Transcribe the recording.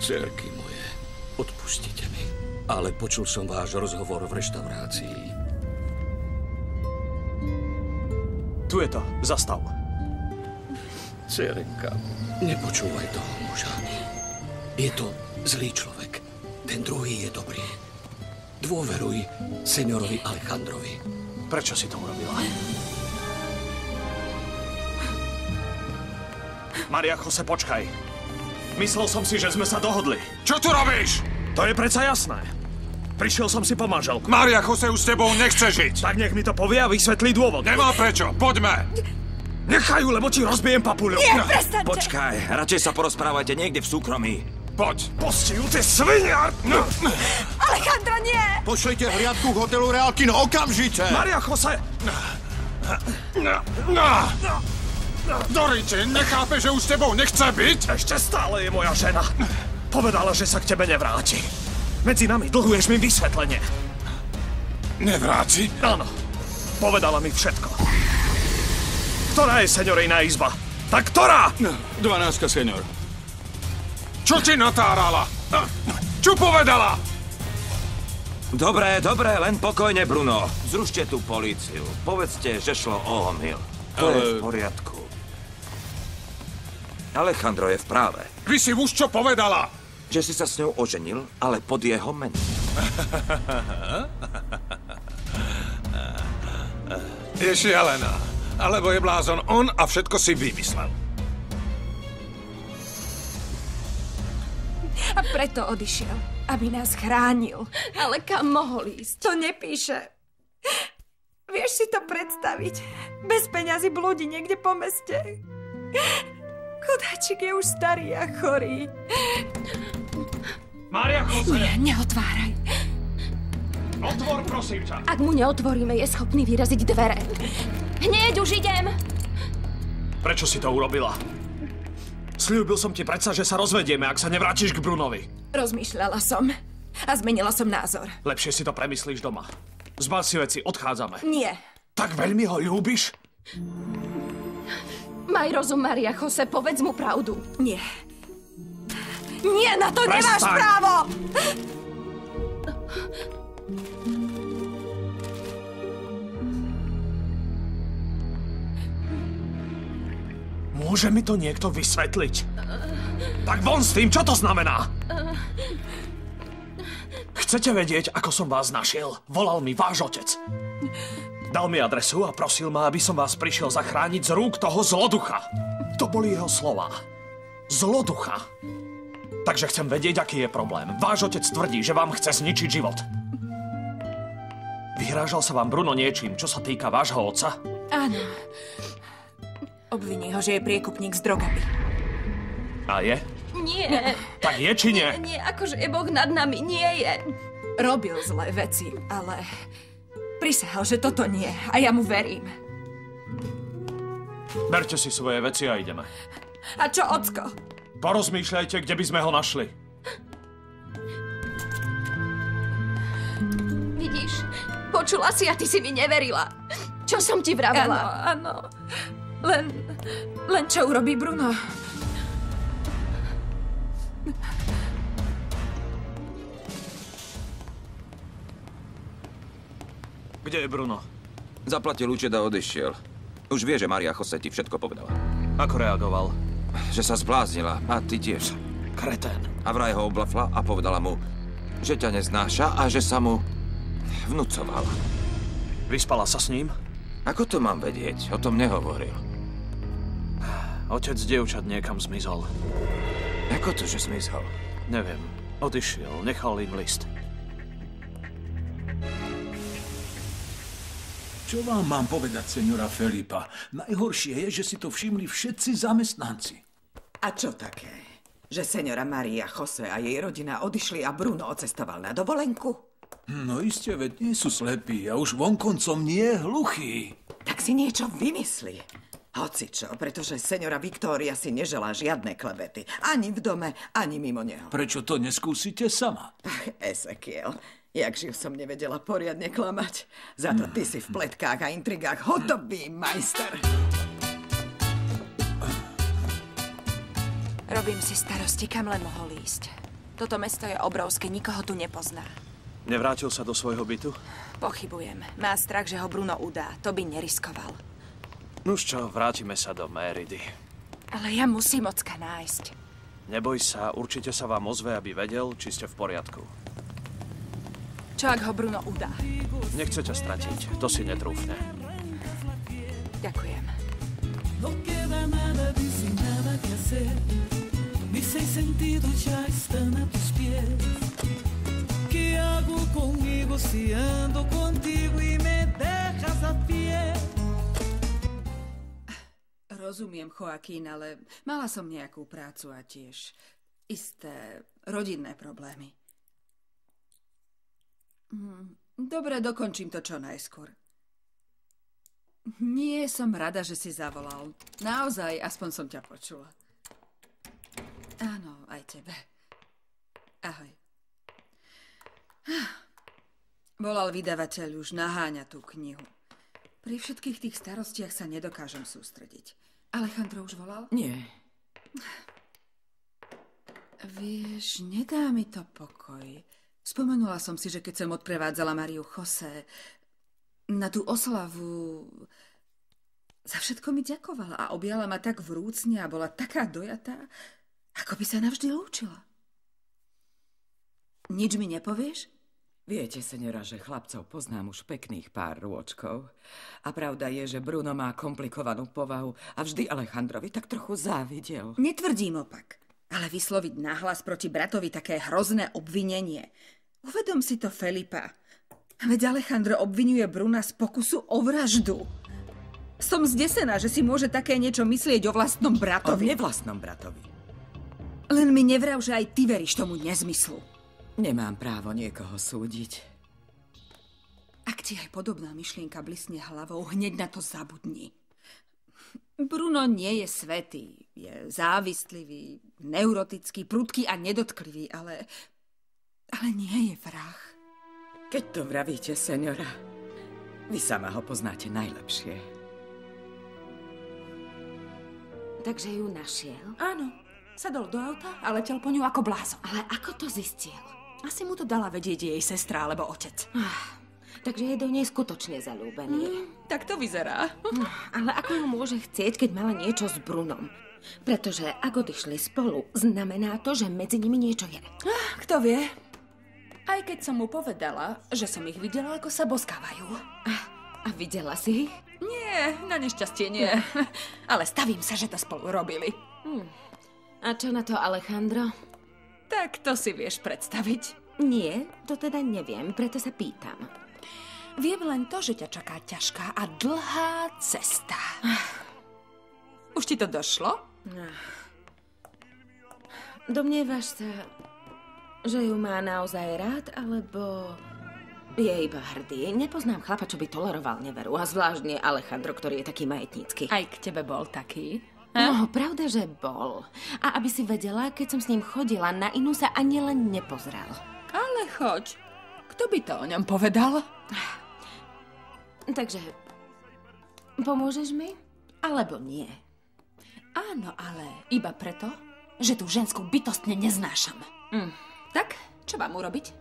Dcerky moje, odpustite mi, ale počul som váš rozhovor v reštaurácii. Tu je to, zastav. Dcerenka, nepočúvaj toho muža. Je to zlý človek. Ten druhý je dobrý. Dôveruj seňorovi Alejandrovi. Prečo si to urobila? Maria Jose, počkaj. Myslel som si, že sme sa dohodli. Čo tu robíš? To je predsa jasné. Prišiel som si po manželku. Maria Jose už s tebou nechce žiť. Tak nech mi to povie a vysvetlí dôvod. Nemá prečo, poďme. Nechajú, lebo ti rozbijem papuľu. Nie, prestaňte. Počkaj, radšej sa porozprávajte niekde v súkromí. Poď. Pusti ju, ty svinia! Alejandro, nie! Pošlite hliadku k hotelu Real Kino okamžite! Maria Jose! Dorite, nechápe, že už s tebou nechce byť? Ešte stále je moja žena. Povedala, že sa k tebe nevráti. Medzi nami dlhuješ mi vysvetlenie. Nevráti? Áno. Povedala mi všetko. Ktorá je seňorejná izba? Tak ktorá? 12, seňor. Čo ti natárala? Čo povedala? Dobre, len pokojne, Bruno. Zrušte tú políciu. Povedzte, že šlo o omyl. To je v poriadku. Alejandro je v práve. Vy si už čo povedala? Že si sa s ňou oženil, ale pod jeho menom. Je šialená. Alebo je blázon on a všetko si vymyslel. A preto odišiel, aby nás chránil. Ale kam mohol ísť? To nepíše. Vieš si to predstaviť? Bez peňazí blúdi niekde po meste. Chudáčik je už starý a chorý. Maria Jose! Nie, neotváraj. Otvor, prosím ťa. Ak mu neotvoríme, je schopný vyraziť dvere. Hneď už idem! Prečo si to urobila? Sľúbil som ti predsa, že sa rozvedieme, ak sa nevrátiš k Brunovi. Rozmýšľala som a zmenila som názor. Lepšie si to premyslíš doma. Zbal si veci, odchádzame. Nie. Tak veľmi ho ľúbiš? Maj rozum, Maria Jose, povedz mu pravdu. Nie. Nie, na to nemáš právo! Môže mi to niekto vysvetliť? Tak von s tým, čo to znamená? Chcete vedieť, ako som vás našiel? Volal mi váš otec. Dal mi adresu a prosil ma, aby som vás prišiel zachrániť z rúk toho zloducha. To boli jeho slová. Zloducha. Takže chcem vedieť, aký je problém. Váš otec tvrdí, že vám chce zničiť život. Vyhrážal sa vám Bruno niečím, čo sa týka vášho otca? Áno. Obviní ho, že je priekupník s drogami. A je? Nie. Tak je, či nie? Nie, akože je Boh nad nami, nie je. Robil zlé veci, ale prisahal, že toto nie. A ja mu verím. Berte si svoje veci a ideme. A čo, ocko? Porozmýšľajte, kde by sme ho našli. Vidíš, počula si a ty si mi neverila. Čo som ti vravela? Áno. Len čo urobí Bruno? Kde je Bruno? Zaplatil účet a odišiel. Už vie, že Maria Jose ti všetko povedala. Ako reagoval? Že sa zbláznila a ty tiež. Kretén. A vraj ho oblafla a povedala mu, že ťa neznáša a že sa mu vnúcovala. Vyspala sa s ním? Ako to mám vedieť? O tom nehovoril. Otec dievčat niekam zmizol. Ako to, že zmizol? Neviem. Odišiel, nechal im list. Čo vám mám povedať, seňora Felipa? Najhoršie je, že si to všimli všetci zamestnanci. A čo také? Že seňora Maria Jose a jej rodina odišli a Bruno odcestoval na dovolenku? No iste, veď nie sú slepí a už vonkoncom nie hluchí. Tak si niečo vymyslí. Hocičo, pretože seňora Viktória si neželá žiadne klebety. Ani v dome, ani mimo neho. Prečo to neskúsite sama? Ach, Ezekiel, jakživ som nevedela poriadne klamať. Za to ty si v pletkách a intrigách hotový majster. Robím si starosti, kam len mohol ísť. Toto mesto je obrovské, nikoho tu nepozná. Nevrátil sa do svojho bytu? Pochybujem. Má strach, že ho Bruno udá. To by neriskoval. Nuž čo, vrátime sa do Méridy. Ale ja musím ocka nájsť. Neboj sa, určite sa vám ozve, aby vedel, či ste v poriadku. Čo ak ho Bruno udá? Nechce ťa stratiť, to si netrúfne. Ďakujem. No queda nada de sin nada que hacer. Mi sem sentido ya están a tus pies. ¿Qué hago conmigo si ando contigo y me dejas a pie? Rozumiem, Joaquín, ale mala som nejakú prácu a tiež isté rodinné problémy. Dobre, dokončím to čo najskôr. Nie, som rada, že si zavolal. Naozaj, aspoň som ťa počula. Áno, aj tebe. Ahoj. Volal vydavateľ, už naháňa tú knihu. Pri všetkých tých starostiach sa nedokážem sústrediť. Alejandro už volal? Nie. Vieš, nedá mi to pokoj. Spomenula som si, že keď som odprevádzala Mariu José na tú oslavu, za všetko mi ďakovala a objala ma tak vrúcne a bola taká dojatá, ako by sa navždy lúčila. Nič mi nepovieš? Viete, seňora, že chlapcov poznám už pekných pár rôčkov. A pravda je, že Bruno má komplikovanú povahu a vždy Alejandrovi tak trochu závidel. Netvrdím opak, ale vysloviť nahlas proti bratovi také hrozné obvinenie. Uvedom si to, Felipa. Veď Alejandro obvinuje Bruna z pokusu o vraždu. Som zdesená, že si môže také niečo myslieť o vlastnom bratovi. O nevlastnom bratovi. Len mi nevrav, že aj ty veríš tomu nezmyslu. Nemám právo niekoho súdiť. Ak ti aj podobná myšlienka blisne hlavou, hneď na to zabudni. Bruno nie je svätý. Je závislivý, neurotický, prudký a nedotkливý, ale nie je vrah. Keď to vravíte, seňora, vy sama ho poznáte najlepšie. Takže ju našiel? Áno. Sadol do auta a letel po ňu ako blázon. Ale ako to zistil? Asi mu to dala vedieť jej sestra alebo otec. Takže je do nej skutočne zaľúbený. Tak to vyzerá. Ale ako ju môže chcieť, keď mala niečo s Brunom? Pretože ak odišli spolu, znamená to, že medzi nimi niečo je. Kto vie? Aj keď som mu povedala, že som ich videla, ako sa boskávajú. A videla si ich? Nie, na nešťastie nie. Ale stavím sa, že to spolu robili. A čo na to Alejandro? Tak to si vieš predstaviť. Nie, to teda neviem, preto sa pýtam. Viem len to, že ťa čaká ťažká a dlhá cesta. Už ti to došlo? Domnievaš sa, že ju má naozaj rád, alebo je iba hrdý? Nepoznám chlapa, čo by toleroval neveru, a zvlášť nie Alejandro, ktorý je taký majetnícky. Aj k tebe bol taký? No, pravda, že bol. A aby si vedela, keď som s ním chodila, na inú sa ani len nepozrel. Ale choď. Kto by to o ňom povedal? Takže, pomôžeš mi? Alebo nie? Áno, ale iba preto, že tú ženskú bytostne neznášam. Tak, čo mám urobiť?